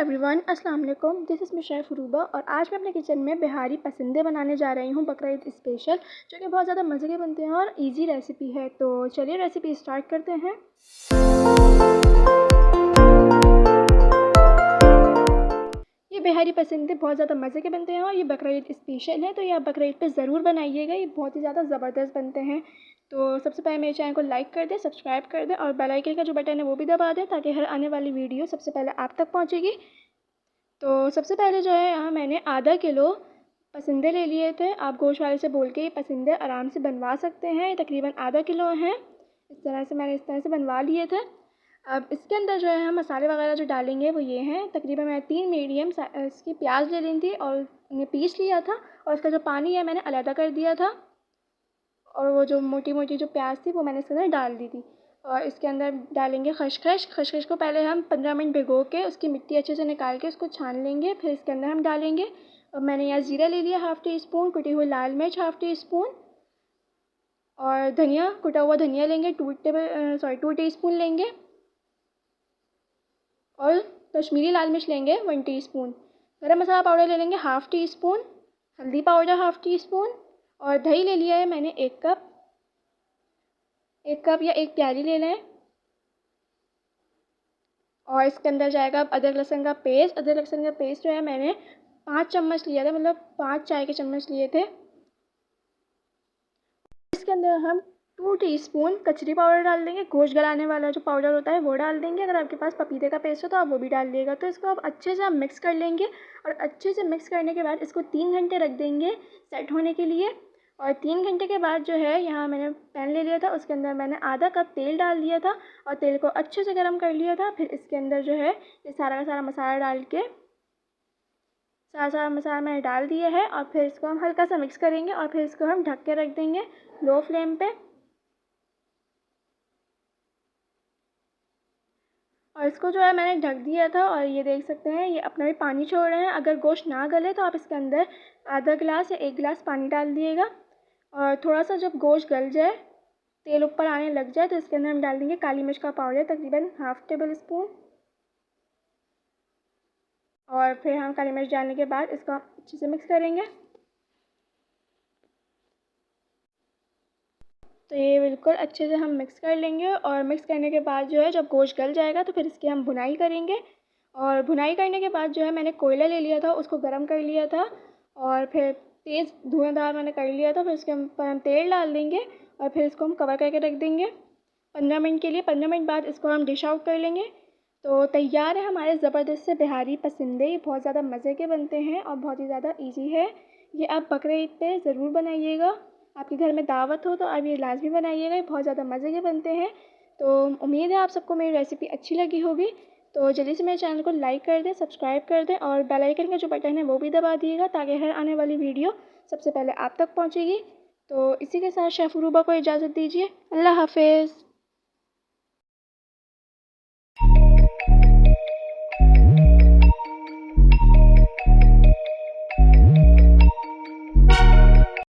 Everyone, अस्सलाम वालेकुम। This is me chef रूबा और आज मैं अपने किचन में बिहारी पसंदे बनाने जा रही हूँ बकरा ईद स्पेशल, जो कि बहुत ज़्यादा मज़े के बनते हैं और इजी रेसिपी है। तो चलिए रेसिपी स्टार्ट करते हैं। ये बिहारी पसंदे बहुत ज़्यादा मज़े के बनते हैं और ये बकरा ईद स्पेशल है, तो ये आप बकरा ईद पे ज़रूर बनाइएगा। ये बहुत ही ज़्यादा ज़बरदस्त बनते हैं। तो सबसे पहले मेरे चैनल को लाइक कर दें, सब्सक्राइब कर दें और बेल आइकन का जो बटन है वो भी दबा दें, ताकि हर आने वाली वीडियो सबसे पहले आप तक पहुँचेगी। तो सबसे पहले जो है यहाँ मैंने आधा किलो पसंदे ले लिए थे। आप गोश्त वाले से बोल के ये पसंदे आराम से बनवा सकते हैं। ये तकरीबन आधा किलो हैं। इस तरह से मैंने बनवा लिए थे। अब इसके अंदर जो है हम मसाले वगैरह जो डालेंगे वो ये हैं। तकरीबन मैं 3 मीडियम इसकी प्याज ले ली थी और उन्हें पीस लिया था, और इसका जो पानी है मैंने अलहदा कर दिया था, और वो जो मोटी मोटी जो प्याज थी वो मैंने इसके अंदर डाल दी थी। और इसके अंदर डालेंगे खसखस। खसखस को पहले हम 15 मिनट भिगो के उसकी मिट्टी अच्छे से निकाल के उसको छान लेंगे। फिर इसके अंदर हम डालेंगे, और मैंने यहाँ ज़ीरा ले लिया हाफ़ टी स्पून, कुटी हुई लाल मिर्च हाफ़ टी स्पून, और धनिया, कुटा हुआ धनिया लेंगे 2 टीस्पून लेंगे, और कश्मीरी लाल मिर्च लेंगे 1 टीस्पून। गरम मसाला पाउडर ले लेंगे हाफ़ टी स्पून, हल्दी पाउडर हाफ़ टी स्पून, और दही ले लिया है मैंने 1 कप या 1 प्याली ले लें। और इसके अंदर जाएगा अब अदरक लहसुन का पेस्ट। अदरक लहसुन का पेस्ट जो है मैंने 5 चम्मच लिया था, मतलब 5 चाय के चम्मच लिए थे। इसके अंदर हम 2 टीस्पून कचरी पाउडर डाल देंगे। गोश्त गलाने वाला जो पाउडर होता है वो डाल देंगे। अगर आपके पास पपीते का पेस्ट हो तो आप वो भी डाल दिएगा। तो इसको आप अच्छे से मिक्स कर लेंगे, और अच्छे से मिक्स करने के बाद इसको 3 घंटे रख देंगे सेट होने के लिए। और 3 घंटे के बाद जो है यहाँ मैंने पैन ले लिया था, उसके अंदर मैंने आधा कप तेल डाल दिया था, और तेल को अच्छे से गर्म कर लिया था। फिर इसके अंदर जो है ये सारा का सारा मसाला डाल के सारा मसाला मैंने डाल दिया है, और फिर इसको हम हल्का सा मिक्स करेंगे, और फिर इसको हम ढक के रख देंगे लो फ्लेम पे। और इसको जो है मैंने ढक दिया था, और ये देख सकते हैं ये अपना भी पानी छोड़ रहे हैं। अगर गोश्त ना गले तो आप इसके अंदर आधा गिलास या 1 गिलास पानी डाल दिएगा। और थोड़ा सा जब गोश्त गल जाए, तेल ऊपर आने लग जाए, तो इसके अंदर हम डाल देंगे काली मिर्च का पाउडर तकरीबन हाफ़ टेबल स्पून। और फिर हम काली मिर्च डालने के बाद इसको अच्छे से मिक्स करेंगे। तो ये बिल्कुल अच्छे से हम मिक्स कर लेंगे, और मिक्स करने के बाद जो है जब गोश्त गल जाएगा तो फिर इसकी हम भुनाई करेंगे। और भुनाई करने के बाद जो है मैंने कोयला ले लिया था, उसको गर्म कर लिया था, और फिर तेज़ धुआंधार मैंने कर लिया था। फिर उसके ऊपर हम तेल डाल देंगे, और फिर इसको हम कवर करके रख देंगे 15 मिनट के लिए। 15 मिनट बाद इसको हम डिश आउट कर लेंगे। तो तैयार है हमारे ज़बरदस्त से बिहारी पसंदे। ये बहुत ज़्यादा मज़े के बनते हैं और बहुत ही ज़्यादा ईजी है। ये आप बकरा ईद पे ज़रूर बनाइएगा। आपके घर में दावत हो तो आप ये लाज़मी बनाइएगा। ये बहुत ज़्यादा मज़े के बनते हैं। तो उम्मीद है आप सबको मेरी रेसिपी अच्छी लगी होगी। तो जल्दी से मेरे चैनल को लाइक कर दें, सब्सक्राइब कर दें, और बेल आइकन का जो बटन है वो भी दबा दिएगा, ताकि हर आने वाली वीडियो सबसे पहले आप तक पहुँचेगी। तो इसी के साथ शेफ़ रूबा को इजाज़त दीजिए। अल्लाह हाफ़िज़।